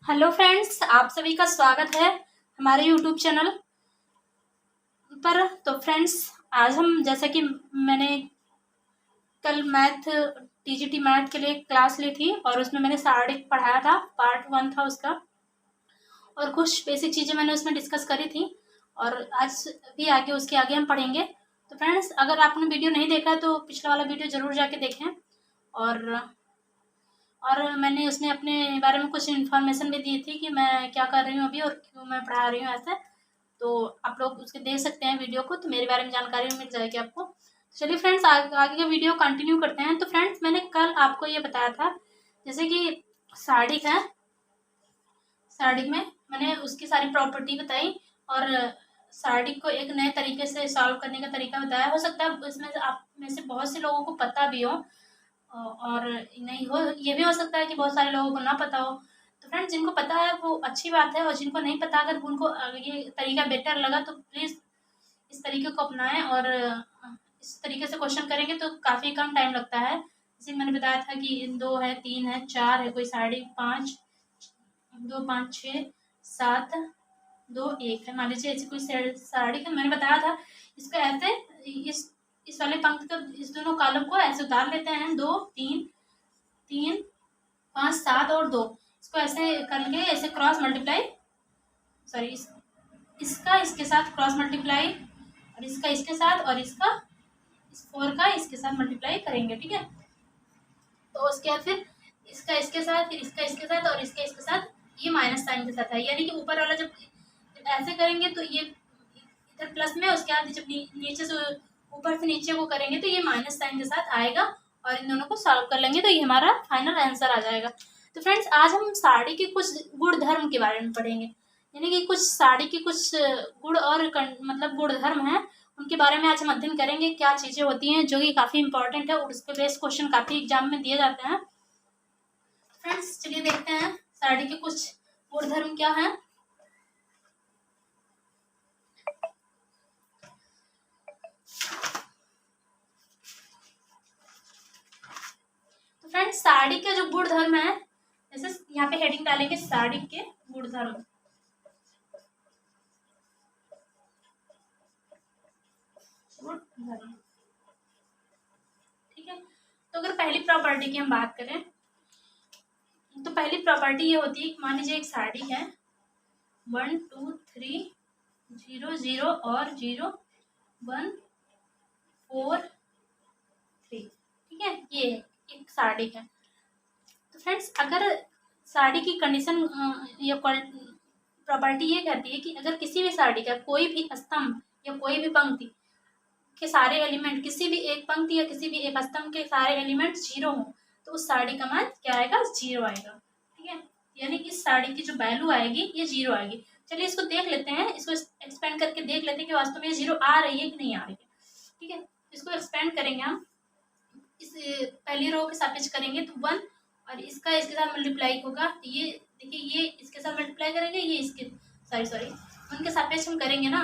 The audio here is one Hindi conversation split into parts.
हेलो फ्रेंड्स, आप सभी का स्वागत है हमारे यूट्यूब चैनल पर। तो फ्रेंड्स, आज हम जैसा कि मैंने कल टीजीटी मैथ के लिए क्लास ली थी और उसमें मैंने सारणी पढ़ाया था, पार्ट 1 था उसका, और कुछ बेसिक चीज़ें मैंने उसमें डिस्कस करी थी और आज भी आगे उसके आगे हम पढ़ेंगे। तो फ्रेंड्स, अगर आपने वीडियो नहीं देखा है तो पिछला वाला वीडियो ज़रूर जाके देखें। और मैंने उसमें अपने बारे में कुछ इन्फॉर्मेशन भी दी थी कि मैं क्या कर रही हूँ अभी और क्यों मैं पढ़ा रही हूँ ऐसे। तो आप लोग उसके देख सकते हैं वीडियो को, तो मेरे बारे में जानकारी मिल जाएगी आपको। चलिए फ्रेंड्स, आगे का वीडियो कंटिन्यू करते हैं। तो फ्रेंड्स, मैंने कल आपको ये बताया था जैसे कि साड़ी है, साड़ी में मैंने उसकी सारी प्रॉपर्टी बताई और साड़ी को एक नए तरीके से सॉल्व करने का तरीका बताया। हो सकता है इसमें से आप में से बहुत से लोगों को पता भी हो और नहीं हो, ये भी हो सकता है कि बहुत सारे लोगों को ना पता हो। तो फ्रेंड्स, जिनको पता है वो अच्छी बात है, और जिनको नहीं पता, अगर उनको ये तरीका बेटर लगा तो प्लीज़ इस तरीके को अपनाएं और इस तरीके से क्वेश्चन करेंगे तो काफ़ी कम टाइम लगता है। जैसे मैंने बताया था कि 2 है, 3 है, 4 है, कोई साड़ी 5, 2 5 6 7 2 1 है। मान लीजिए ऐसी कोई साड़ी का मैंने बताया था, इसको ऐसे इस वाले पंक्ति को, इस दोनों कॉलम को ऐसे उतार लेते हैं, 2 3 3 5 7 और 2, इसको ऐसे करके ऐसे क्रॉस मल्टीप्लाई, सॉरी इसका इसके साथ क्रॉस मल्टीप्लाई और इसका इसके साथ और इसका इस 4 का इसके साथ मल्टीप्लाई करेंगे, ठीक है। तो उसके बाद फिर इसका इसके साथ, फिर इसका इसके साथ और इसका इसके साथ, ये माइनस साइन के साथ है, यानी कि ऊपर वाला जब ऐसे करेंगे तो ये इधर प्लस में, उसके बाद जब नीचे से ऊपर से नीचे को करेंगे तो ये माइनस साइन के साथ आएगा और इन दोनों को सॉल्व कर लेंगे तो ये हमारा फाइनल आंसर आ जाएगा। तो फ्रेंड्स, आज हम साड़ी के कुछ गुण धर्म के बारे में पढ़ेंगे, यानी कि कुछ साड़ी के कुछ गुण और मतलब गुण धर्म हैं, उनके बारे में आज हम अध्ययन करेंगे। क्या चीज़ें होती हैं जो कि काफ़ी इंपॉर्टेंट है और उस पर बेस्ड क्वेश्चन काफ़ी एग्जाम में दिए जाते हैं। फ्रेंड्स, चलिए देखते हैं साड़ी के कुछ गुण धर्म क्या हैं। तो फ्रेंड्स, साड़ी के जो गुण धर्म है, जैसे यहाँ पे हेडिंग डालेंगे साड़ी के गुण धर्म। ठीक है। तो अगर पहली प्रॉपर्टी की हम बात करें तो पहली प्रॉपर्टी ये होती है, मान लीजिए एक साड़ी है 1 2 3 0 0 और 0 1 4 3, ठीक है, ये एक साड़ी है। तो फ्रेंड्स, अगर साड़ी की कंडीशन या प्रॉपर्टी ये कहती है कि अगर किसी भी साड़ी का कोई भी स्तंभ या कोई भी पंक्ति के सारे एलिमेंट, किसी भी एक पंक्ति या किसी भी एक स्तंभ के सारे एलिमेंट 0 हो तो उस साड़ी का मान क्या आएगा? 0 आएगा, ठीक है। यानी कि इस साड़ी की जो वैल्यू आएगी ये 0 आएगी। चलिए इसको देख लेते हैं, इसको एक्सपेंड करके देख लेते हैं कि वास्तव में ये 0 आ रही है कि नहीं आ रही है, ठीक है। इसको एक्सपेंड करेंगे हम, इस पहली रो के सापेक्ष करेंगे तो 1 और इसका इसके साथ मल्टीप्लाई होगा, तो ये देखिए, ये इसके साथ मल्टीप्लाई करेंगे, ये इसके सॉरी उनके सापेक्ष हम करेंगे ना,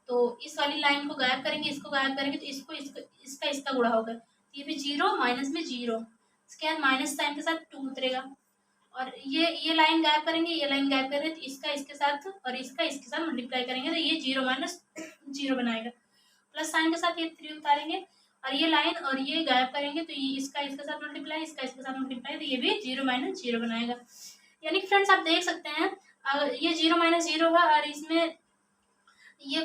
तो इस वाली लाइन को गायब करेंगे, इसको गायब करेंगे तो इसका इसका गुणा होगा, तो ये भी 0 माइनस में 0, इसके बाद माइनस साइन के साथ 2 उतरेगा और ये लाइन गायब करेंगे, ये लाइन गायब करेंगे तो इसका इसके साथ और इसका इसके साथ मल्टीप्लाई करेंगे तो ये 0 माइनस 0 बनाएगा, प्लस साइन के साथ ये 3 उतारेंगे और ये लाइन और ये गायब करेंगे तो ये इसका इसके साथ मल्टीप्लाई, इसका इसके साथ मल्टीप्लाई, तो ये भी 0 माइनस 0 बनाएगा। यानी कि फ्रेंड्स, आप देख सकते हैं ये 0 माइनस 0 है और इसमें ये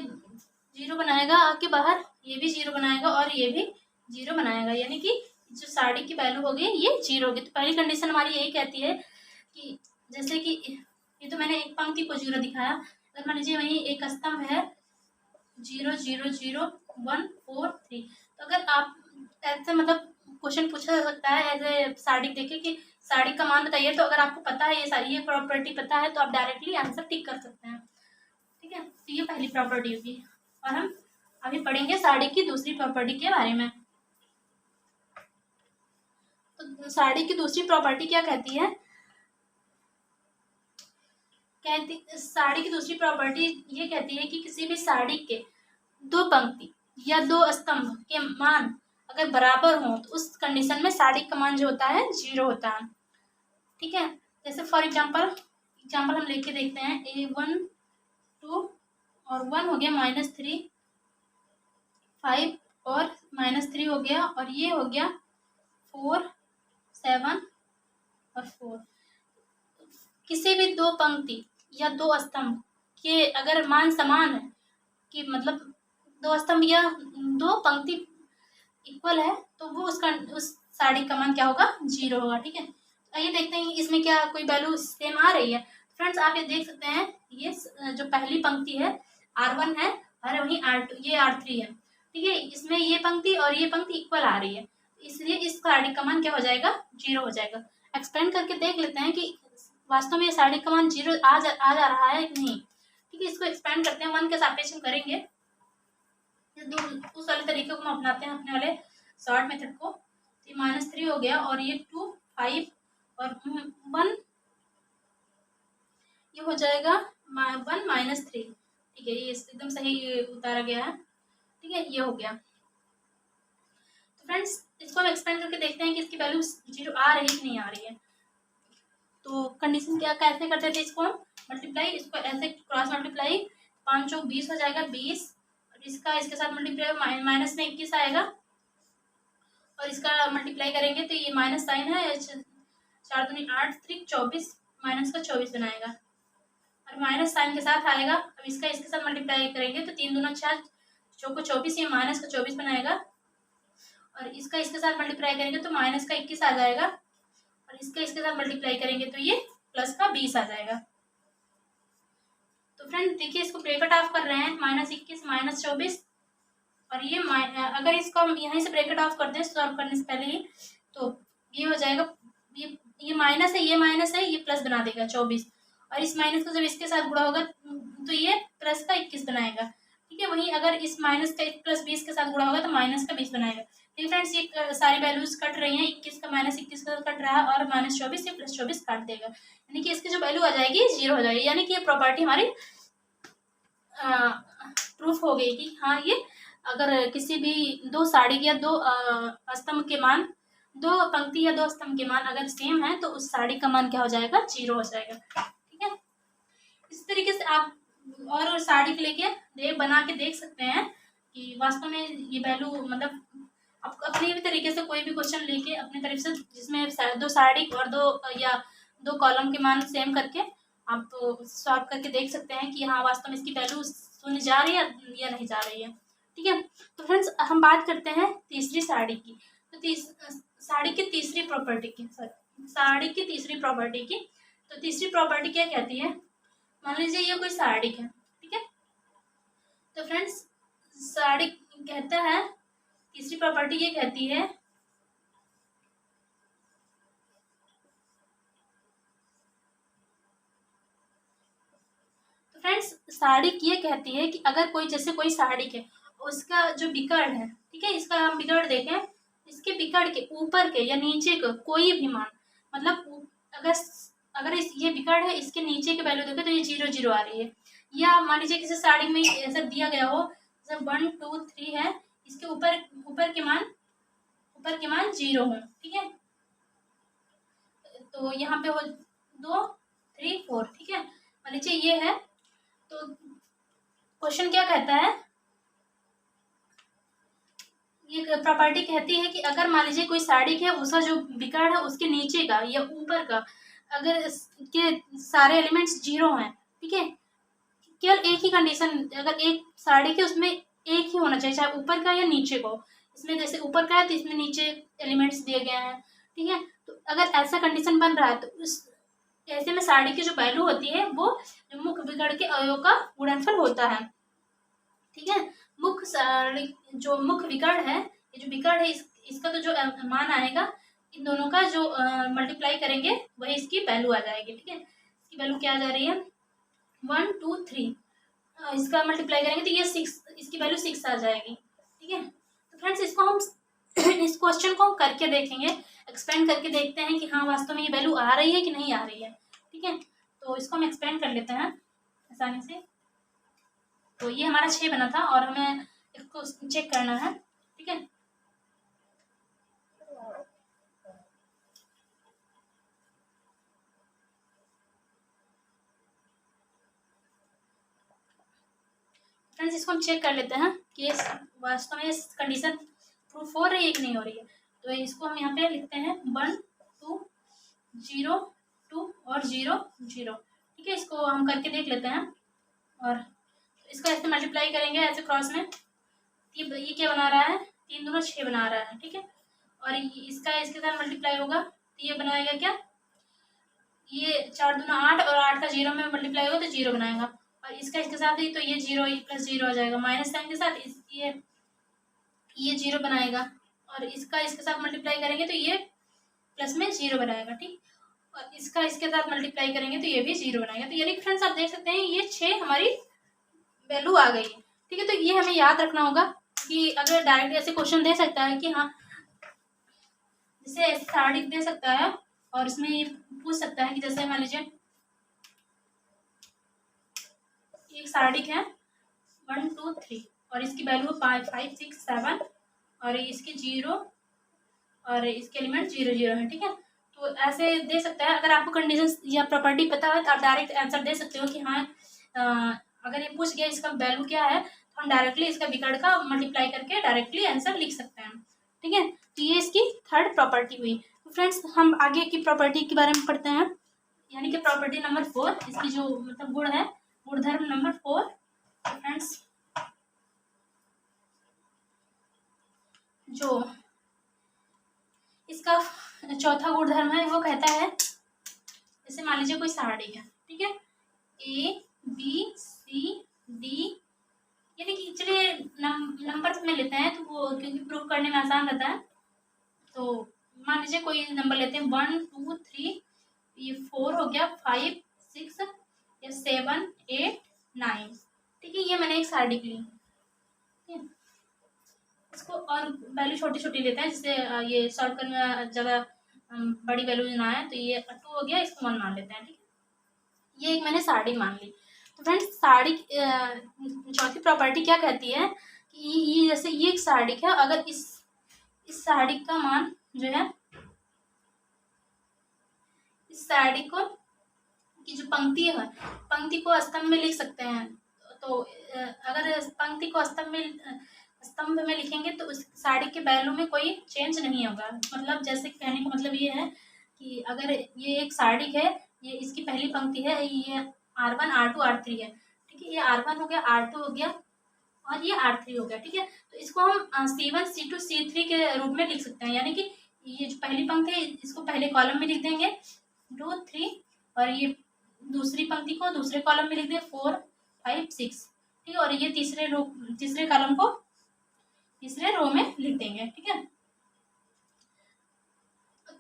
0 बनाएगा आके बाहर, ये भी 0 बनाएगा और ये भी 0 बनाएगा, यानी कि जो साड़ी की वैल्यू होगी ये 0 होगी। तो पहली कंडीशन हमारी यही कहती है कि जैसे कि ये तो मैंने एक पंक्ति को 0 दिखाया, अगर मान लीजिए वहीं एक स्तंभ है 0 0 0 1 4 3, तो अगर आप ऐसे मतलब क्वेश्चन पूछा जा सकता है एज साड़ी देखे कि साड़ी का मान बताइए, तो अगर आपको पता है ये सारी ये प्रॉपर्टी पता है तो आप डायरेक्टली आंसर टिक कर सकते हैं, ठीक है। तो ये पहली प्रॉपर्टी होगी और हम अभी पढ़ेंगे साड़ी की दूसरी प्रॉपर्टी के बारे में। तो साड़ी की दूसरी प्रॉपर्टी क्या कहती है? साड़ी की दूसरी प्रॉपर्टी ये कहती है कि किसी भी साड़ी के 2 पंक्ति या 2 स्तंभ के मान अगर बराबर हो तो उस कंडीशन में साड़ी का मान जो होता है 0 होता है, ठीक है। जैसे फॉर एग्जांपल एग्जाम्पल हम लेके देखते हैं। A1 2 और 1 हो गया -3, 5 और -3 हो गया, और ये हो गया 4 7 और 4। किसी भी दो पंक्ति या दो स्तंभ के अगर मान समान है, कि मतलब दो स्तंभ या दो पंक्ति इक्वल है, तो वो उस साड़ी का मान क्या होगा, 0 होगा। ठीक है, आइए देखते हैं इसमें क्या कोई वैल्यू सेम आ रही है। फ्रेंड्स आप ये देख सकते हैं, ये जो पहली पंक्ति है R1 है, और वहीं R2 ये R3 है। ठीक है, इसमें ये पंक्ति और ये पंक्ति इक्वल आ रही है, इसलिए इस साड़ी का मान क्या हो जाएगा, 0 हो जाएगा। एक्सपेंड करके देख लेते हैं कि वास्तव में ये साड़ी का मान 0 आ जा रहा है कि नहीं। ठीक है, इसको एक्सपेंड करते हैं, 1 के सापेक्ष हम करेंगे, उस वाले तरीके को हम अपनाते हैं, अपने वाले शॉर्ट मेथड को। तो -3 हो गया, और ये 2 5 और 1, ये हो जाएगा 1 -3। ठीक है, ये एकदम सही उतारा गया है। ठीक है, ये हो गया। तो फ्रेंड्स इसको हम एक्सपेंड करके देखते हैं कि इसकी वैल्यू 0 आ रही है कि नहीं आ रही है। तो कंडीशन क्या, कैसे करते थे इसको हम मल्टीप्लाई, इसको ऐसे क्रॉस मल्टीप्लाई, 5 चौक 20 हो जाएगा 20, और इसका इसके साथ मल्टीप्लाई माइनस में 21 आएगा, और इसका मल्टीप्लाई करेंगे तो ये माइनस साइन है, 4 दूनी 8 3 24, माइनस का 24 बनाएगा, और माइनस साइन के साथ आएगा। अब इसका इसके साथ मल्टीप्लाई करेंगे तो 3 दूना 4 चौको 24, ये माइनस का 24 बनाएगा, और इसका इसके साथ मल्टीप्लाई करेंगे तो माइनस का 21 आ जाएगा, और इसका इसके साथ मल्टीप्लाई करेंगे तो ये प्लस का 20 आ जाएगा। तो फ्रेंड देखिए, इसको ब्रैकेट ऑफ कर रहे हैं, -21 -24, और ये अगर इसको हम यहीं से ब्रैकेट ऑफ करते हैं सॉल्व करने से पहले ही, तो ये हो जाएगा, ये माइनस है, ये माइनस है, ये प्लस बना देगा 24, और इस माइनस को जब इसके साथ गुणा होगा तो ये प्लस का 21 बनाएगा। ठीक है, वहीं अगर इस माइनस का प्लस 20 के साथ गुणा होगा तो माइनस का 20 बनाएगा। ठीक फ्रेंड्स, ये सारी वैल्यूज कट रही हैं, 21 का -21 का कट रहा है, और -24 ये +24 काट देगा, यानी कि इसकी जो वैल्यू आ जाएगी 0 हो जाएगी, यानी कि ये प्रॉपर्टी हमारी प्रूफ हो गई कि हाँ, ये अगर किसी भी दो साड़ी या दो स्तंभ के मान, दो पंक्ति या दो स्तंभ के मान अगर सेम है, तो उस साड़ी का मान क्या हो जाएगा, 0 हो जाएगा। ठीक है, इस तरीके से आप और साड़ी के लेके बना के देख सकते हैं कि वास्तव में ये वैल्यू, मतलब आप अपने भी तरीके से कोई भी क्वेश्चन लेके अपनी तरफ से, जिसमें दो साड़ी और दो कॉलम के मान सेम करके आप सॉल्व करके देख सकते हैं कि हाँ, वास्तव में इसकी वैल्यू शून्य जा रही है या नहीं जा रही है। ठीक है, तो फ्रेंड्स हम बात करते हैं तीसरी साड़ी की। तो साड़ी की तीसरी प्रॉपर्टी की, साड़ी की तीसरी प्रॉपर्टी की। तो तीसरी प्रॉपर्टी क्या कहती है, मान लीजिए ये कोई साड़ी है। ठीक है, तो फ्रेंड्स साड़ी कहता है, तीसरी प्रॉपर्टी ये कहती है, तो फ्रेंड्स साड़ी ये कहती है कि अगर कोई, जैसे कोई साड़ी है, उसका जो बिकड़ है, ठीक है, इसका हम बिकड़ देखें, इसके बिकड़ के ऊपर के या नीचे का कोई भी मान, मतलब अगर अगर ये बिकड़ है, इसके नीचे के वैल्यू देखें तो ये 0 0 आ रही है, या मान लीजिए किसी साड़ी में ऐसा दिया गया हो, जब 1 2 3 है, इसके ऊपर के मान 0 हो। ठीक है, तो यहाँ पे हो 2 3 4। ठीक है, मान लीजिए ये है, तो क्वेश्चन क्या कहता है, ये प्रॉपर्टी कहती है कि अगर मान लीजिए कोई साड़ी है, उसका जो बिकड़ है उसके नीचे का या ऊपर का, अगर इसके सारे एलिमेंट्स 0 हैं, ठीक है, केवल एक ही कंडीशन, अगर एक साड़ी के उसमें एक ही होना चाहिए, चाहे ऊपर का या नीचे का, इसमें जैसे ऊपर का है तो इसमें नीचे एलिमेंट्स दिए गए हैं। ठीक है, तो अगर ऐसा कंडीशन बन रहा है तो उस ऐसे में साड़ी की जो वैल्यू होती है वो मुख्य बिगड़ के अवयव का गुणनफल होता है। ठीक है, जो मुख्य विकर्ण है, ये जो विकर्ण है, इसका तो जो मान आएगा, इन दोनों का जो मल्टीप्लाई करेंगे वही इसकी वैल्यू आ जाएगी। ठीक है, इसकी वैल्यू क्या आ जा रही है, 1 2 3, इसका मल्टीप्लाई करेंगे तो ये 6, इसकी वैल्यू 6 आ जाएगी। ठीक है, तो फ्रेंड्स इसको हम इस क्वेश्चन को हम करके देखेंगे, एक्सपेंड करके देखते हैं कि हाँ, वास्तव में ये वैल्यू आ रही है कि नहीं आ रही है। ठीक है, तो इसको हम एक्सपेंड कर लेते हैं आसानी से। तो ये हमारा 6 बना था, और हमें इसको चेक करना है। ठीक है, फ्रेंड्स इसको हम चेक कर लेते हैं कि ये वास्तव में कंडीशन प्रूफ हो रही है कि नहीं हो रही है। तो इसको हम यहाँ पे लिखते हैं 1 2 0 2 और 0 0। ठीक है, इसको हम करके देख लेते हैं। और इसको ऐसे मल्टीप्लाई करेंगे ऐसे क्रॉस में, ये क्या बना रहा है, 3 दूना 6 बना रहा है। ठीक है, और इसका इसके साथ मल्टीप्लाई होगा तो ये बनाएगा क्या, ये 4 दूना 8 और 8 का 0 में मल्टीप्लाई होगा तो 0 बनाएगा। और इसका इसके साथ ही तो ये 0 प्लस 0 हो जाएगा माइनस साइन के साथ, ये 0 बनाएगा। और इसका इसके साथ मल्टीप्लाई करेंगे तो ये प्लस में 0 बनाएगा। ठीक, और इसका इसके साथ मल्टीप्लाई करेंगे तो ये भी 0 बनाएगा। तो यानी फ्रेंड्स आप देख सकते हैं ये 6 हमारी वैल्यू आ गई है। ठीक है, तो ये हमें याद रखना होगा कि अगर डायरेक्ट ऐसे क्वेश्चन दे सकता है कि हाँ, जैसे ऐसे सारणी दे सकता है और इसमें ये पूछ सकता है कि जैसे मान लीजिए एक सारणी है 1 2 3 और इसकी वैल्यू 5 5 6 7 और इसकी 0 और इसके एलिमेंट 0 0 है। ठीक है, तो ऐसे दे सकता है। अगर आपको कंडीशन या प्रॉपर्टी पता है तो आप डायरेक्ट आंसर दे सकते हो कि हाँ, अगर ये पूछ गया इसका वैल्यू क्या है तो हम डायरेक्टली इसका विकर्ण का मल्टीप्लाई करके डायरेक्टली आंसर लिख सकते हैं। ठीक है, तो ये इसकी थर्ड प्रॉपर्टी हुई। तो फ्रेंड्स हम आगे की प्रॉपर्टी के बारे में पढ़ते हैं, यानी कि प्रॉपर्टी नंबर 4, इसकी जो मतलब गुण है, गुणधर्म नंबर 4। फ्रेंड्स जो इसका चौथा गुणधर्म है वो कहता है, जैसे मान लीजिए कोई सारणी है। ठीक है, ए बी सी डी, यानी कि चलिए नंबर में लेते हैं तो वो क्योंकि प्रूफ करने में आसान रहता है। तो मान लीजिए कोई नंबर लेते हैं 1 2 3, ये 4 हो गया, 5 6 या 7 8 9। ठीक है, ये मैंने एक सारणी ली। ठीक है, इसको और वैल्यू छोटी छोटी लेते हैं, जिससे ये सॉल्व करने में ज़्यादा बड़ी वैल्यू ना आए। तो ये 2 हो गया, इसको 1 मान लेते हैं। ठीक है, ये एक मैंने सारणी मान ली। तो फ्रेंड्स सारणी चौथी प्रॉपर्टी क्या कहती है कि ये जैसे ये एक सारणी है, अगर इस सारणी का मान जो है, इस सारणी को की जो पंक्ति है, पंक्ति को स्तंभ में लिख सकते हैं। तो अगर पंक्ति को स्तंभ में लिखेंगे तो उस सारणी के वैल्यू में कोई चेंज नहीं होगा। मतलब जैसे कहने का मतलब ये है कि अगर ये एक सारणी है, ये इसकी पहली पंक्ति है, ये R1 R2 R3 है। ठीक है, ये R1 हो गया, R2 हो गया और ये R3 हो गया। ठीक है, तो इसको हम C1 C2 C3 के रूप में लिख सकते हैं। यानी कि ये जो पहली पंक्ति है इसको पहले कॉलम में लिख देंगे 2 3, और ये दूसरी पंक्ति को दूसरे कॉलम में लिख दें 4 5 6। ठीक है, और ये तीसरे कॉलम को तीसरे रो में लिख देंगे। ठीक है,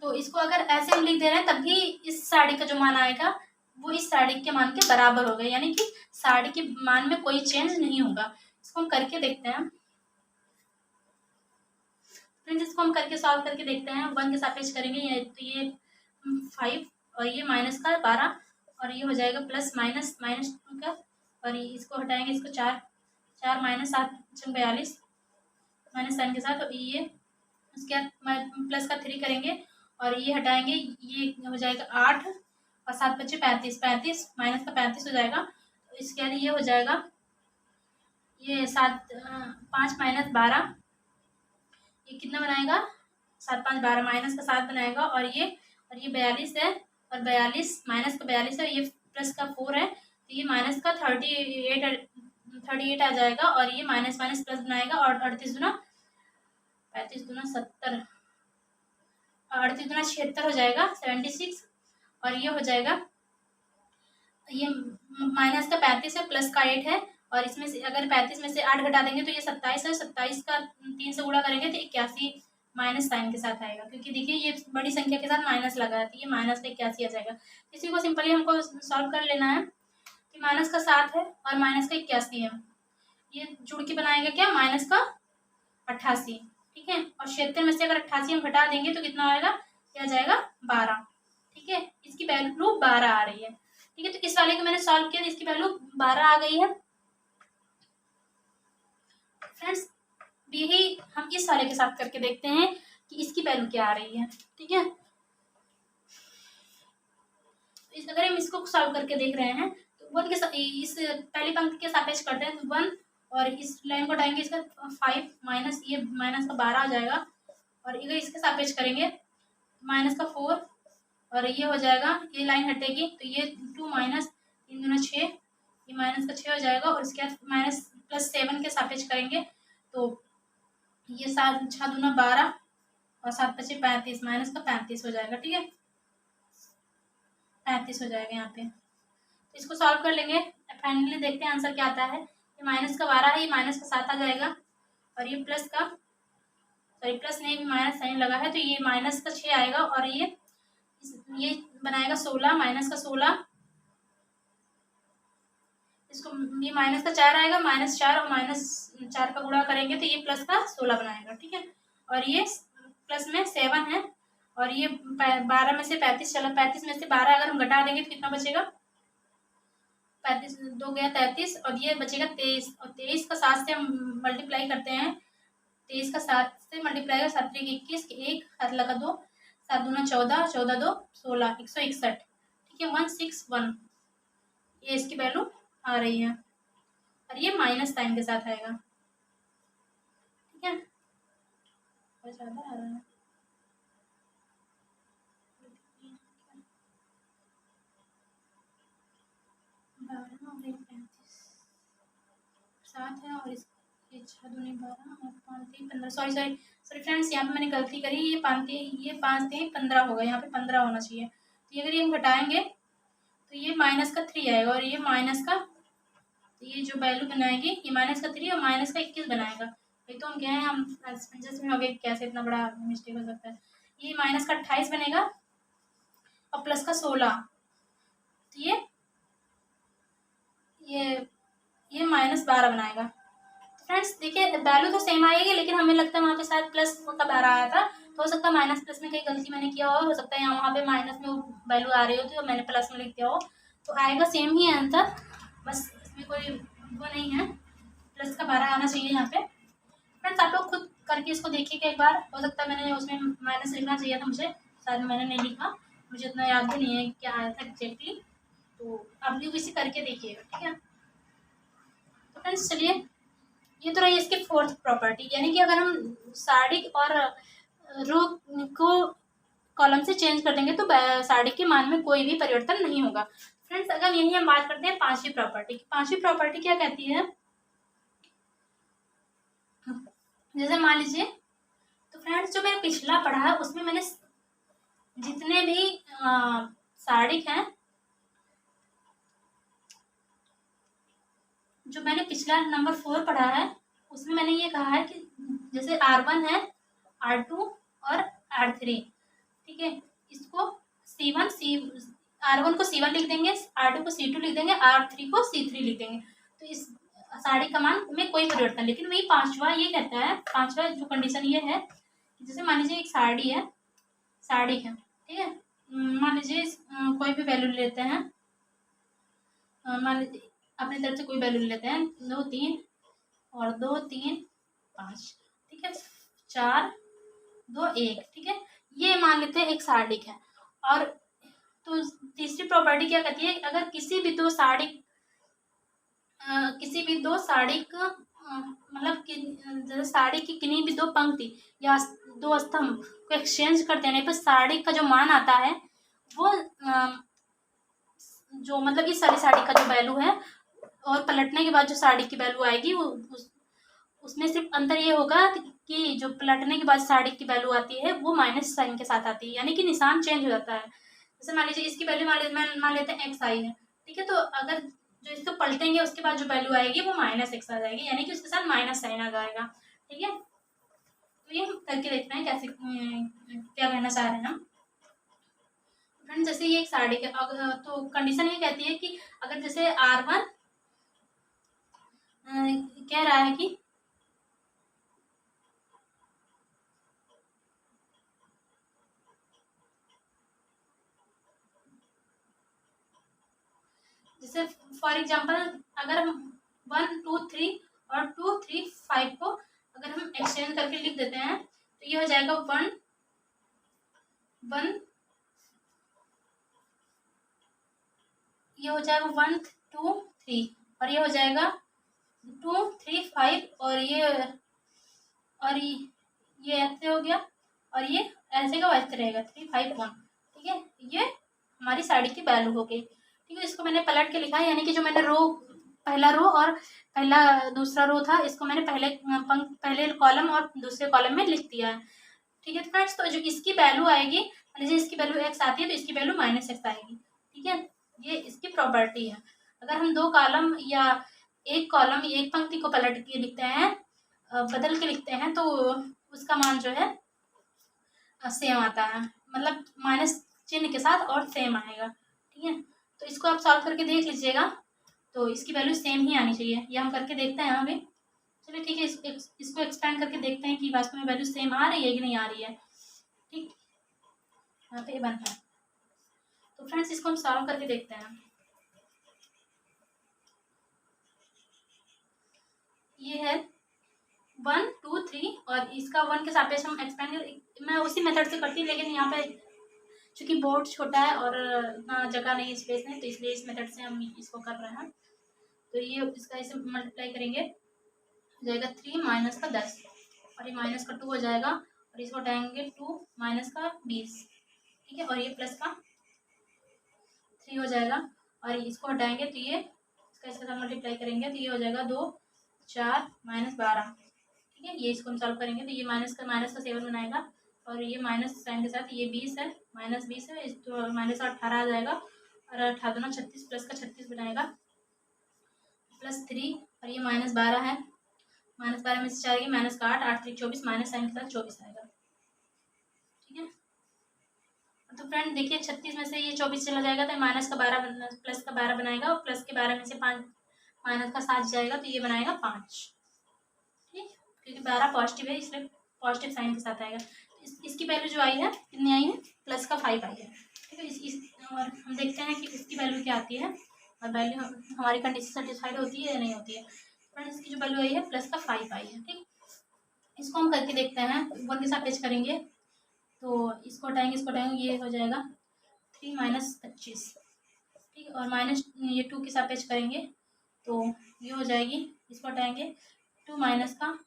तो इसको अगर ऐसे हम लिख दे रहे हैं तब भी इस सारणी का जो मान आएगा वो इस सारणी के मान के बराबर होगा, यानी कि सारणी के मान में कोई चेंज नहीं होगा। इसको हम करके देखते हैं फ्रेंड्स, इसको हम करके सॉल्व करके देखते हैं। 1 के सापेक्ष करेंगे तो ये 5 और ये माइनस का 12 और ये हो जाएगा प्लस माइनस -2 का, और इसको हटाएंगे, इसको 4 4 माइनस 7 42 माइनस साइन के साथ, और ये उसके बाद प्लस का 3 करेंगे और ये हटाएंगे, ये हो जाएगा 8 और 7 बचे 35 35 माइनस का 35 हो जाएगा। तो इसके बाद ये हो जाएगा, ये 5 माइनस 12, ये कितना बनाएगा 7 5 12 माइनस का 7 बनाएगा, और ये 42 है, और 42 माइनस का 42 है, ये प्लस का 4 है, तो ये माइनस का 38 आ जाएगा, और ये माइनस माइनस प्लस बनाएगा, और 38 दूना 35 दूना 70, 38 दूना 76 हो जाएगा 76, और ये हो जाएगा, ये माइनस का 35 है, प्लस का 8 है, और इसमें से अगर 35 में से 8 घटा देंगे तो ये 27 है, 27 का 3 से गुणा करेंगे तो 81 माइनस साइन के साथ आएगा, क्योंकि देखिए ये बड़ी संख्या के साथ माइनस लगा है, तो ये माइनस का 81 आ जाएगा। इसी को सिंपली हमको सॉल्व कर लेना है कि माइनस का 7 है और माइनस का 81 है, ये जुड़ के बनाएगा क्या माइनस का 88। ठीक है, और 76 में से अगर 88 हम घटा देंगे तो कितना आएगा, क्या जाएगा 12। ठीक है, इसकी वैल्यू 12 आ रही है। ठीक है, तो इस वाले को मैंने सॉल्व किया, इसकी वैल्यू 12 आ गई है। फ्रेंड्स यही हम इस वाले के साथ करके देखते हैं कि इसकी वैल्यू क्या आ रही है। ठीक है, अगर हम इसको सॉल्व करके देख रहे हैं तो 1 के इस पहली पंक्ति के सापेक्ष करते हैं तो 1 और इस लाइन को हटाएंगे, इसका 5 माइनस ये माइनस का 12 आ जाएगा, और इधर इसके सापेक्ष करेंगे माइनस का 4, और ये हो जाएगा, ये लाइन हटेगी तो ये 2 माइनस 3 दूना 6, ये माइनस का 6 हो जाएगा, और इसके बाद माइनस प्लस 7 के सापेक्ष करेंगे तो ये 7 6 दूना 12 और 7 5 35, माइनस का 35 हो जाएगा। ठीक है, 35 हो जाएगा यहाँ पे। तो इसको सॉल्व कर लेंगे, फाइनली देखते हैं आंसर क्या आता है। ये माइनस का 12 है, ये माइनस का 7 आ जाएगा, और ये प्लस का, सॉरी प्लस नहीं, माइनस साइन लगा है तो ये माइनस का 6 आएगा, और ये बनाएगा 16, माइनस का 16, इसको ये माइनस का 4 आएगा, माइनस 4 और माइनस 4 का गुणा करेंगे तो ये प्लस का 16 बनाएगा। ठीक है, और ये प्लस में 7 है, और ये 12 में से 35 चला, 35 में से 12 अगर हम घटा देंगे तो कितना बचेगा, 35 2 गया 33, और ये बचेगा 23, और 23 का 7 से हम मल्टीप्लाई करते हैं, 23 का 7 से मल्टीप्लाई कर 7 3 21, 1 हाथ लगा 2, 7 दूना 14, 14 2 16, 161। ठीक है, 161 ये इसकी वैल्यू आ रही है, और ये माइनस साइन के साथ आएगा। ठीक है, और ज़्यादा आ रहा है, सात है, और ये 6 दूनी 12 और 5 3 15, सॉरी सॉरी सॉरी फ्रेंड्स, यहाँ पे मैंने गलती करी, ये 5 3 15 होगा, यहाँ पे 15 होना चाहिए। तो ये अगर ये हम घटाएंगे तो ये माइनस का 3 आएगा, और ये माइनस का, तो ये जो वैल्यू बनाएगी ये माइनस का 3 और माइनस का 21 बनाएगा। भाई तो हम क्या है, हम असमंजस में हो गए, कैसे इतना बड़ा मिस्टेक हो सकता है। ये माइनस का 28 बनेगा, और प्लस का 16, तो ये माइनस 12 बनाएगा। तो फ्रेंड्स देखिए वैल्यू तो सेम आएगी, लेकिन हमें लगता है वहाँ पे शायद प्लस का 12 आया था, तो हो सकता है माइनस प्लस में कहीं गलती मैंने किया हो सकता है यहाँ वहाँ पे माइनस में वैल्यू आ रही होती है और मैंने प्लस में लिख दिया हो, तो आएगा सेम ही आंसर, बस इसमें कोई वो नहीं है, प्लस का 12 आना चाहिए यहाँ पे। फ्रेंड्स आप लोग खुद करके इसको देखिएगा एक बार, हो सकता है मैंने उसमें माइनस लिखना चाहिए था मुझे, शायद मैंने नहीं लिखा, मुझे उतना याद भी नहीं है क्या आया था एग्जैक्टली, तो आप लोग इसे करके देखिएगा। ठीक है, तो फ्रेंड्स चलिए, ये तो रही इसकी फोर्थ प्रॉपर्टी, यानी कि अगर हम साड़ी और रो को कॉलम से चेंज कर देंगे तो साड़ी के मान में कोई भी परिवर्तन नहीं होगा। फ्रेंड्स अगर यही हम बात करते हैं पांचवी प्रॉपर्टी की, पांचवी प्रॉपर्टी क्या कहती है, जैसे मान लीजिए, तो फ्रेंड्स जो मैंने पिछला पढ़ा है उसमें मैंने जितने भी साड़ी हैं, जो मैंने पिछला नंबर 4 पढ़ा है उसमें मैंने ये कहा है कि जैसे R1 है, R2 और R3, ठीक है, इसको R1 को C1 लिख देंगे, R2 को C2 लिख देंगे, R3 को C3 लिख देंगे, तो इस साड़ी का मान में कोई परिवर्तन। लेकिन वही पांचवा ये कहता है, पांचवा जो कंडीशन ये है, जैसे मान लीजिए एक साड़ी है, ठीक है, मान लीजिए कोई भी वैल्यू लेते हैं, मान लीजिए अपनी तरफ से कोई वैल्यू लेते हैं, 2 3 और 2 3 5, ठीक है, 4 2 1, ठीक है, ये मान लेते हैं एक साड़ी है। और तो तीसरी प्रॉपर्टी क्या कहती है, अगर किसी भी दो साड़ी का मतलब जैसे साड़ी की किन्हीं भी दो पंक्ति या दो स्तंभ को एक्सचेंज कर देने पर साड़ी का जो मान आता है वो जो मतलब इस साड़ी का जो वैल्यू है और पलटने के बाद जो साड़ी की वैल्यू आएगी वो उसमें सिर्फ अंतर ये होगा कि जो पलटने के बाद साड़ी की वैल्यू आती है वो माइनस साइन के साथ आती है, यानी कि निशान चेंज हो जाता है। जैसे मान लीजिए इसकी वैल्यू मान लेते हैं एक्स आई है, ठीक है, तो अगर जो इसको पलटेंगे उसके बाद जो वैल्यू आएगी वो माइनस एक्स आ जाएगी, यानी कि उसके साथ माइनस साइन आ जाएगा। ठीक है, तो ये हम करके देखते हैं कैसे क्या कहना चाह रहे हैं हम। फ्रेंड्स जैसे ये एक साड़ी का तो कंडीशन ये कहती है कि अगर जैसे R1 कह रहा है कि जैसे फॉर एग्जांपल अगर हम 1 2 3 और 2 3 5 को अगर हम एक्सचेंज करके लिख देते हैं तो ये हो जाएगा 1 1, ये हो जाएगा 1 2 3 और ये हो जाएगा 2 3 5 और ये ऐसे हो गया और ये ऐसे का वैसे रहेगा 3 5 1। ठीक है, ये हमारी साड़ी की वैल्यू हो गई। ठीक है, इसको मैंने पलट के लिखा है, यानी कि जो मैंने रो पहला रो और पहला दूसरा रो था इसको मैंने पहले कॉलम और दूसरे कॉलम में लिख दिया है। ठीक है फ्रेंड्स, तो जो इसकी वैल्यू आएगी, मान लीजिए इसकी वैल्यू x आती है तो इसकी वैल्यू -x आएगी। ठीक है, ये इसकी प्रॉपर्टी है। अगर हम दो कॉलम या एक कॉलम एक पंक्ति को पलट के लिखते हैं, बदल के लिखते हैं, तो उसका मान जो है सेम आता है, मतलब माइनस चिन्ह के साथ और सेम आएगा। ठीक है, तो इसको आप सॉल्व करके देख लीजिएगा, तो इसकी वैल्यू सेम ही आनी चाहिए। ये हम करके देखते हैं अभी। चलिए ठीक है, इसको एक्सपेंड करके देखते हैं कि वास्तव में वैल्यू सेम आ रही है कि नहीं आ रही है। ठीक, यहाँ पे 1 है, तो फ्रेंड्स इसको हम सॉल्व करके देखते हैं। ये है 1 2 3 और इसका 1 के सापेक्ष हम एक्सपेंड, मैं उसी मेथड से करती हूँ, लेकिन यहाँ पे चूंकि बोर्ड छोटा है और इतना जगह नहीं, स्पेस नहीं, तो इसलिए इस मेथड से हम इसको कर रहे हैं। तो ये इसका इसे मल्टीप्लाई करेंगे, हो जाएगा 3 माइनस का 10 और ये माइनस का 2 हो जाएगा, और इसको हटाएंगे 2 माइनस का 20। ठीक है, और ये प्लस का 3 हो जाएगा, और इसको हटाएंगे तो ये इसका इसके साथ मल्टीप्लाई करेंगे तो ये हो जाएगा 2 4 माइनस 12। ठीक है, ये इसको हम सॉल्व करेंगे तो ये माइनस का 7 बनाएगा, और ये माइनस साइन के साथ ये 20 है, -20 है, इस तो माइनस 18 आ जाएगा, और 18 36 प्लस का 36 बनाएगा, +3, और ये -12 है, -12 में से 4 गई, माइनस का 8 8 3 24, माइनस साइन के साथ 24 आएगा। ठीक है, तो फ्रेंड देखिए 36 में से ये 24 चला जाएगा तो माइनस का 12 प्लस का 12 बनाएगा, और प्लस के 12 में से 5 माइनस का 7 जाएगा तो ये बनाएगा 5। ठीक, क्योंकि 12 पॉजिटिव है इसलिए पॉजिटिव साइन के साथ आएगा। इसकी वैल्यू जो आई है कितनी आई है, प्लस का 5 आई है। ठीक है, और हम देखते हैं कि इसकी वैल्यू क्या आती है, और वैल्यू हमारी कंडीशन सेटिस्फाइड होती है या नहीं होती है। फ्रेंड इसकी जो वैल्यू आई है प्लस का 5 आई है। ठीक, इसको हम करके देखते हैं, 1 के सापेक्ष करेंगे तो इसको हटाएंगे, ये हो जाएगा 3 माइनस 25। ठीक, और माइनस ये 2 के सापेक्ष करेंगे तो ये हो जाएगी, इसको हटाएंगे 2 माइनस का,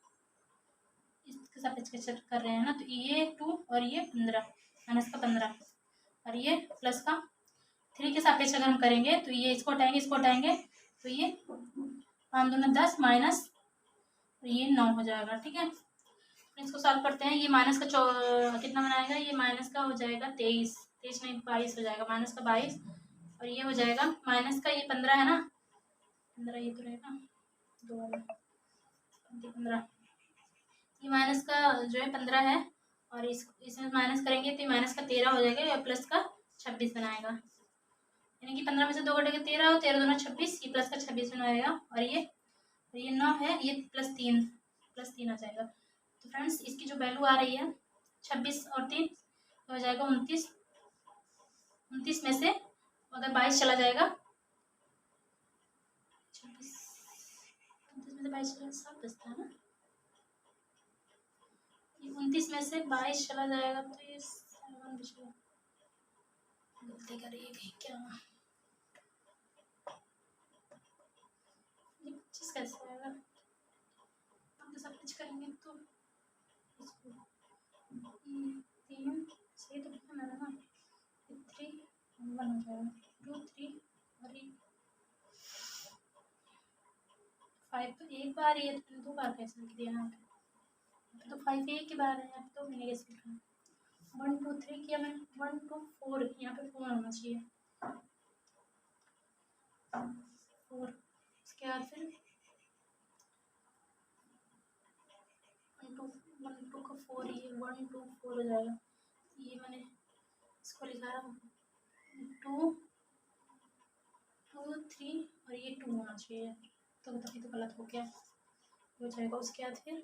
इसके सापेक्ष कर रहे हैं ना, तो ये 2 और ये 15 माइनस का 15, और ये प्लस का 3 के सापेक्ष अगर हम करेंगे तो ये इसको हटाएंगे तो ये 5 दूना 10 माइनस, ये 9 हो जाएगा। ठीक है, इसको सॉल्व करते हैं, ये माइनस का कितना बनाएगा, ये माइनस का हो जाएगा 23 नहीं 22 हो जाएगा, माइनस का 22, और ये हो जाएगा माइनस का ये 15 है ना, 15 ये तो रहेगा 2 वाला 15, ये माइनस का जो है 15 है, और इसमें माइनस करेंगे तो ये माइनस का 13 हो जाएगा, या प्लस का 26 बनाएगा, यानी कि 15 में से 2 घटेगा 13 और 13 दूना 26, ये प्लस का 26 बनाएगा, और ये 9 है, ये +3 आ जाएगा। तो फ्रेंड्स इसकी जो वैल्यू आ रही है 26 और 3 हो जाएगा 29, 29 में से अगर 22 चला जाएगा, 26 29 में से 22 चला 7 बचता है ना, 29 में से 22 चला जाएगा तो ये 7 बचेगा, गलती करिए क्या, ये 25 कैसे आएगा, हम तो सब कुछ करेंगे तो इसको 3 सही तो लिखना है ना, 3 1 हो जाएगा, 2 3 और 5 तो एक बार ही है, तो 2 बार कैसे लिख दिया यहाँ पे, तो 5 एक ही बार है, यहाँ पे तो मैंने कैसे लिखा 1 2 3 किया मैंने, 1 2 4 यहाँ पे 4 होना चाहिए, 4 उसके बाद फिर 1 2 का 4, ये 1 2 4 हो जाएगा, ये मैंने इसको लिखा रहा 2 2 3 और ये 2 होना चाहिए, तो तभी तो गलत हो गया, हो जाएगा। उसके बाद फिर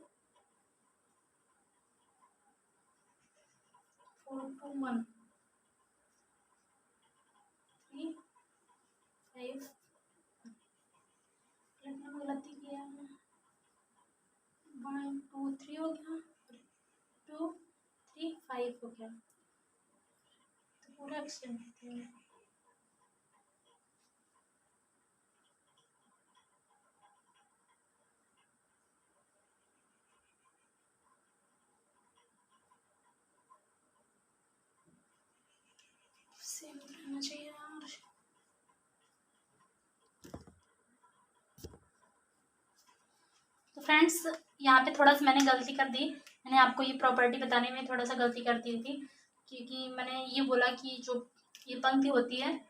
4 2 1 3 5 गलती किया है, 1 2 3 हो गया, 2 3 5 हो गया, तो पूरा एक्सटेंड करते हैं, फ्रेंड्स यहाँ पे थोड़ा सा मैंने गलती कर दी, मैंने आपको ये प्रॉपर्टी बताने में थोड़ा सा गलती कर दी थी, क्योंकि मैंने ये बोला कि जो ये पंक्ति होती है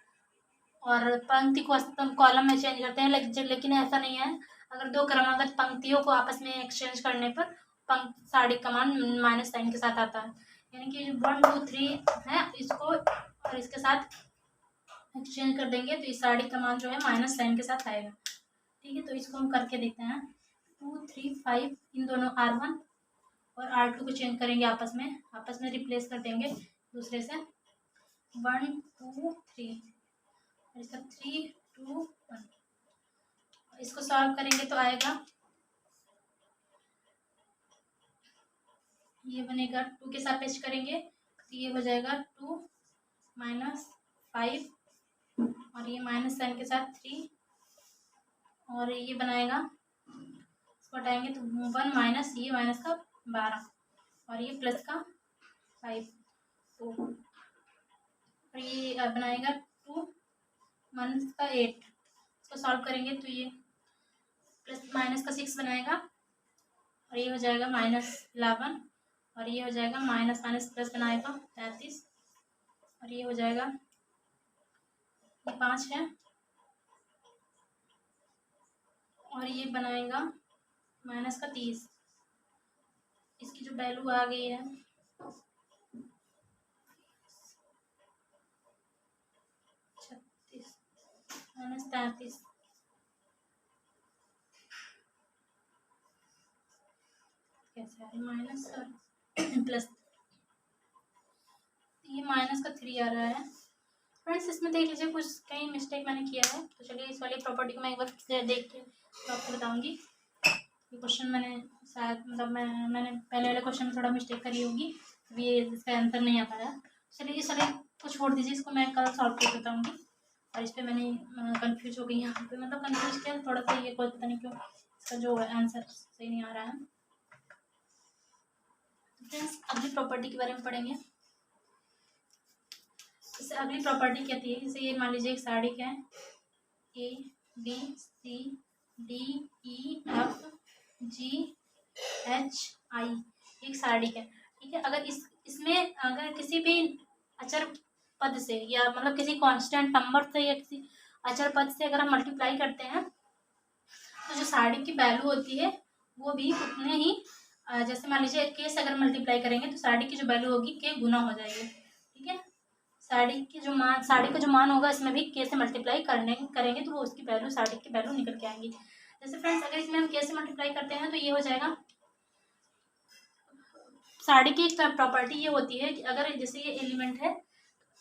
और पंक्ति को कॉलम में चेंज करते हैं, लेकिन ऐसा नहीं है। अगर दो क्रमागत पंक्तियों को आपस में एक्सचेंज करने पर साड़ी का मान माइनस साइन के साथ आता है, यानी कि 1 2 3 है, इसको और इसके साथ एक्सचेंज कर देंगे तो इस साड़ी का मान जो है माइनस साइन के साथ आएगा। ठीक है, तो इसको हम करके देखते हैं। 2 3 5 इन दोनों R1 और R2 को चेंज करेंगे, आपस में रिप्लेस कर देंगे दूसरे से। 1 2 3 और इसका 3 2 1। इसको सॉल्व करेंगे तो आएगा, ये बनेगा 2 के साथ पेश करेंगे तो ये हो जाएगा 2 माइनस 5 और ये माइनस साइन के साथ 3 और ये बनाएगा, इसको हटाएंगे तो 1 माइनस ये माइनस का 12 और ये प्लस का 5 तो और ये बनाएगा 2 माइनस का 8। इसको सॉल्व करेंगे तो ये प्लस माइनस का 6 बनाएगा और ये हो जाएगा -11 और ये हो जाएगा माइनस माइनस प्लस बनाएगा 33 और ये हो जाएगा, ये 5 है और ये बनाएगा माइनस का 30। इसकी जो वैल्यू आ गई है 36 माइनस 33, कैसे आ रही माइनस प्लस, ये माइनस का 3 आ रहा है। फ्रेंड्स इसमें देख लीजिए कुछ कहीं मिस्टेक मैंने किया है, तो चलिए इस वाली प्रॉपर्टी को मैं एक बार देख के तो आपको बताऊंगी। ये क्वेश्चन मैंने शायद मतलब मैंने पहले वाले क्वेश्चन में थोड़ा मिस्टेक करी होगी, अभी ये इसका आंसर नहीं आ पाया। चलिए इस वाले को छोड़ दीजिए, इसको मैं कल सॉल्व करके बताऊँगी। और इस पर मैंने कन्फ्यूज हो गई यहाँ पे, मतलब कन्फ्यूज किया थोड़ा सा, ये कोई पता नहीं क्यों इसका जो आंसर सही नहीं आ रहा है। फ्रेंड्स अगली प्रॉपर्टी के बारे में पढ़ेंगे। जैसे अगली प्रॉपर्टी कहती है, जैसे ये मान लीजिए एक साड़ी है A B C D E F G H I, एक साड़ी है, ठीक है। अगर इसमें अगर किसी भी अचर पद से या मतलब किसी कांस्टेंट नंबर से या किसी अचर पद से अगर हम मल्टीप्लाई करते हैं तो जो साड़ी की वैल्यू होती है वो भी उतने ही, जैसे मान लीजिए के से अगर मल्टीप्लाई करेंगे तो साड़ी की जो वैल्यू होगी के गुना हो जाएगी, ठीक है। साड़ी का जो मान होगा इसमें भी के से मल्टीप्लाई करेंगे तो वो उसकी वैल्यू, साड़ी की वैल्यू निकल के आएंगी। जैसे फ्रेंड्स अगर इसमें हम के से मल्टीप्लाई करते हैं तो ये हो जाएगा, साड़ी की एक प्रॉपर्टी ये होती है कि अगर जैसे ये एलिमेंट है,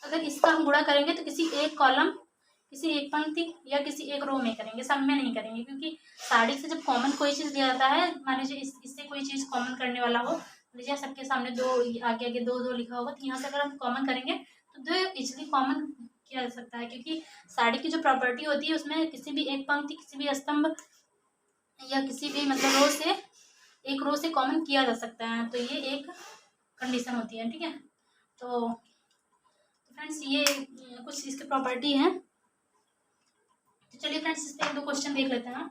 अगर इसका हम गुणा करेंगे तो किसी एक कॉलम, किसी एक पंक्ति या किसी एक रो में करेंगे, सब में नहीं करेंगे, क्योंकि साड़ी से जब कॉमन कोई चीज़ लिया जाता है, मान लीजिए इससे कोई चीज़ कॉमन करने वाला हो, लीजिए सबके सामने दो आगे आगे दो लिखा होगा, तो यहाँ से अगर हम कॉमन करेंगे तो दो इजिली कॉमन किया जा सकता है, क्योंकि साड़ी की जो प्रॉपर्टी होती है उसमें किसी भी एक पंक्ति, किसी भी स्तंभ या किसी भी मतलब रो से, एक रो से कॉमन किया जा सकता है, तो ये एक कंडीशन होती है, ठीक है। तो फ्रेंड्स ये कुछ इसकी प्रॉपर्टी है। तो चलिए फ्रेंड्स इस पे 1 2 क्वेश्चन देख लेते हैं।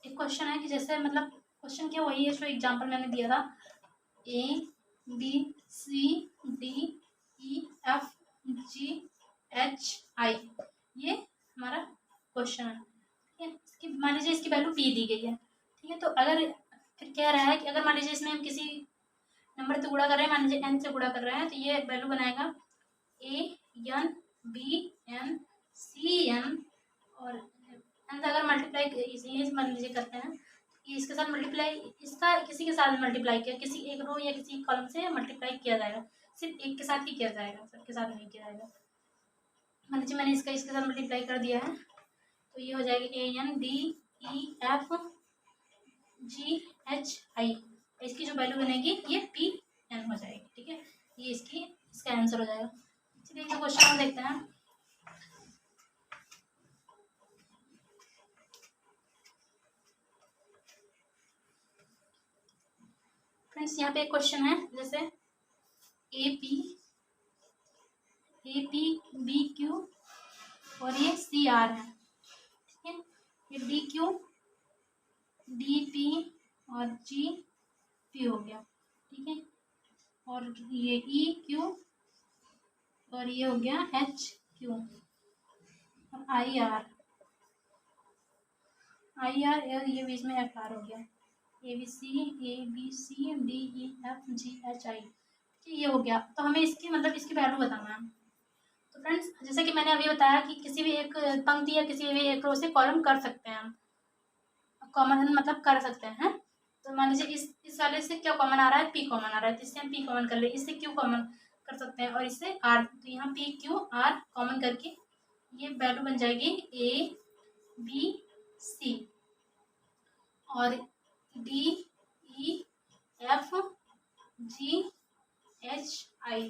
एक क्वेश्चन है कि जैसे मतलब क्वेश्चन क्या वही है जो एग्जांपल मैंने दिया था, A B C D E F G H I, ये हमारा क्वेश्चन है, ठीक है। इसकी मान लीजिए इसकी वैल्यू P दी गई है, ठीक है। तो अगर फिर कह रहा है कि अगर मान लीजिए इसमें हम किसी नंबर से गुणा कर रहे हैं, मान लीजिए n से गुणा कर रहे हैं, तो ये वैल्यू बनाएगा A N B N C N और n से अगर मल्टीप्लाई इसे मान लीजिए करते हैं, ये इसके साथ मल्टीप्लाई, इसका किसी के साथ मल्टीप्लाई किया, किसी एक रो या किसी कॉलम से मल्टीप्लाई किया जाएगा, सिर्फ एक के साथ ही किया जाएगा, सबके साथ नहीं किया जाएगा। मान लीजिए मैंने इसके साथ मल्टीप्लाई कर दिया है, तो ये हो जाएगा ANDEF GHI, इसकी जो वैल्यू बनेगी ये PN हो जाएगी, ठीक है। ये इसका आंसर हो जाएगा। चलिए ये क्वेश्चन हम देखते हैं। फ्रेंड्स यहाँ पे एक क्वेश्चन है, जैसे ए पी बी क्यू और ये सी आर है, ठीक है। ये डी क्यू डी पी और जी पी हो गया, ठीक है। और ये ई क्यू और ये हो गया एच क्यू और आई आर ये बीच में एफ आर हो गया, A B C D E F G H I, ये हो गया। तो हमें इसकी मतलब इसकी वैल्यू बताना है। तो फ्रेंड्स जैसे कि मैंने अभी बताया कि किसी भी एक पंक्ति या किसी भी एक रो से कॉलम कर सकते हैं हम, कॉमन मतलब कर सकते हैं। तो मान लीजिए इस वाले से क्या कॉमन आ रहा है, पी कॉमन आ रहा है, तो इससे हम पी कॉमन कर ले, इससे क्यू कॉमन कर सकते हैं और इससे आर, तो यहाँ पी क्यू आर कॉमन करके ये वैल्यू बन जाएगी ए बी सी और D E F G H आई।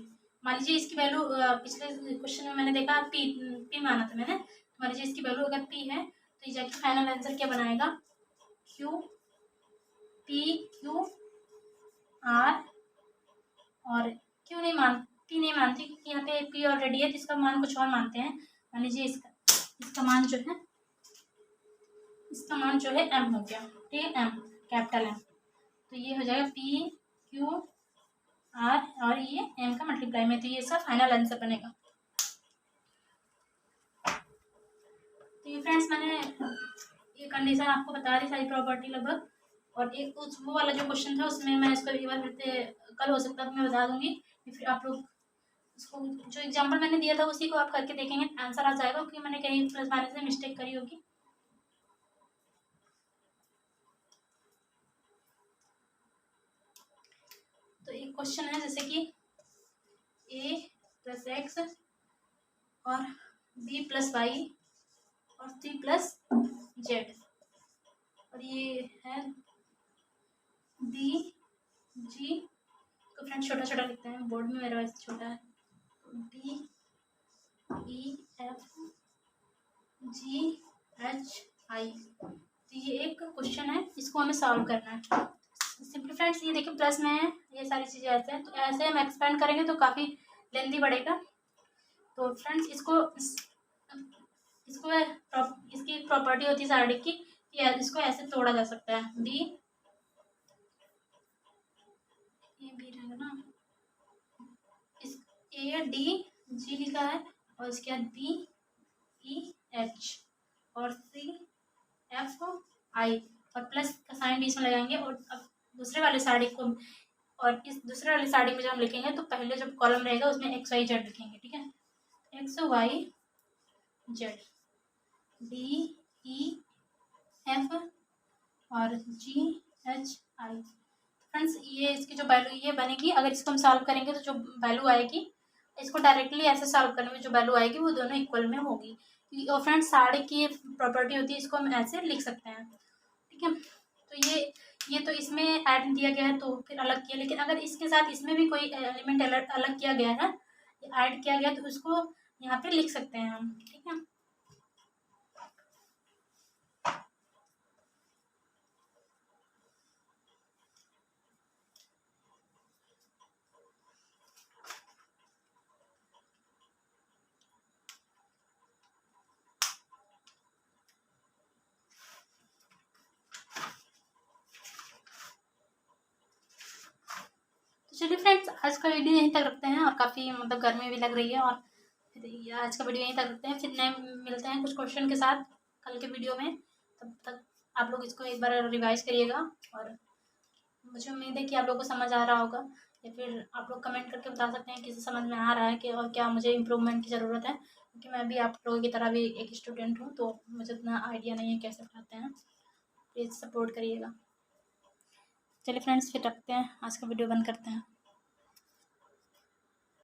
मान लीजिए इसकी वैल्यू पिछले क्वेश्चन में मैंने देखा पी माना था मैंने, मान लीजिए इसकी वैल्यू अगर पी है तो ये जाके फाइनल आंसर क्या बनाएगा, क्यू पी क्यू आर और क्यू नहीं मानती क्योंकि यहाँ पे पी ऑलरेडी है, तो इसका मान कुछ और मानते हैं। मान लीजिए इसका मान जो है एम हो गया, ठीक है, एम कैपिटल एम, तो ये हो जाएगा पी क्यू आर और ये एम का मल्टीप्लाई में, तो ये इसका फाइनल आंसर बनेगा। तो ये फ्रेंड्स मैंने ये कंडीशन आपको बता दी सारी प्रॉपर्टी लगभग, और एक वो वाला जो क्वेश्चन था उसमें मैं इसको एक बार फिर कल हो सकता है तो मैं बता दूंगी, फिर आप लोग इसको जो एग्जाम्पल मैंने दिया था उसी को आप करके देखेंगे, आंसर आ जाएगा, क्योंकि मैंने कहीं प्लस माइनस में मिस्टेक करी होगी। तो एक क्वेश्चन है जैसे कि a प्लस एक्स और b प्लस वाई और c प्लस जेड, और ये है डी जी को फ्रेंड छोटा छोटा लिखते हैं, बोर्ड में मेरा वैसे छोटा है, D E F G H आई। तो ये एक क्वेश्चन है, इसको हमें सॉल्व करना है। सिंपली फ्रेंड्स ये देखिए प्लस में है, ये सारी चीज़ें ऐसे हैं, तो ऐसे हम एक्सपेंड करेंगे तो काफ़ी लेंथी बढ़ेगा। तो फ्रेंड्स इसकी प्रॉपर्टी होती है साड़ी की कि इसको ऐसे तोड़ा जा सकता है, डी ये भी रहेगा ना, इस ए डी जी लिखा है और इसके बाद बी ई एच और सी एफ आई और प्लस का साइन बीच में लगाएंगे, और अब दूसरे वाले साड़ी को और इस दूसरे वाली साड़ी में जब हम लिखेंगे तो पहले जब कॉलम रहेगा उसमें एक्स वाई जेड लिखेंगे, ठीक है, X Y Z D E F और जी एच आई। फ्रेंड्स ये इसकी जो वैल्यू ये बनेगी, अगर इसको हम सॉल्व करेंगे तो जो वैल्यू आएगी, इसको डायरेक्टली ऐसे सॉल्व करने में जो वैल्यू आएगी वो दोनों इक्वल में होगी। और फ्रेंड्स साड़ी की प्रॉपर्टी होती है, इसको हम ऐसे लिख सकते हैं, ठीक है। तो ये तो इसमें ऐड दिया गया है तो फिर अलग किया, लेकिन अगर इसके साथ इसमें भी कोई एलिमेंट अलग किया गया है, ऐड किया गया, तो उसको यहाँ पे लिख सकते हैं हम, ठीक है। चलिए फ्रेंड्स आज का वीडियो यहीं तक रखते हैं, और काफ़ी मतलब गर्मी भी लग रही है, और फिर आज का वीडियो यहीं तक रखते हैं, फिर नए मिलते हैं कुछ क्वेश्चन के साथ कल के वीडियो में। तब तक आप लोग इसको एक बार रिवाइज करिएगा, और मुझे उम्मीद है कि आप लोगों को समझ आ रहा होगा, या फिर आप लोग कमेंट करके बता सकते हैं किसी समझ में आ रहा है कि और क्या मुझे इम्प्रूवमेंट की ज़रूरत है, क्योंकि मैं भी आप लोगों की तरह भी एक स्टूडेंट हूँ, तो मुझे उतना आइडिया नहीं है कैसे पढ़ाते हैं, प्लीज़ सपोर्ट करिएगा। चलिए फ्रेंड्स फिर रखते हैं, आज का वीडियो बंद करते हैं।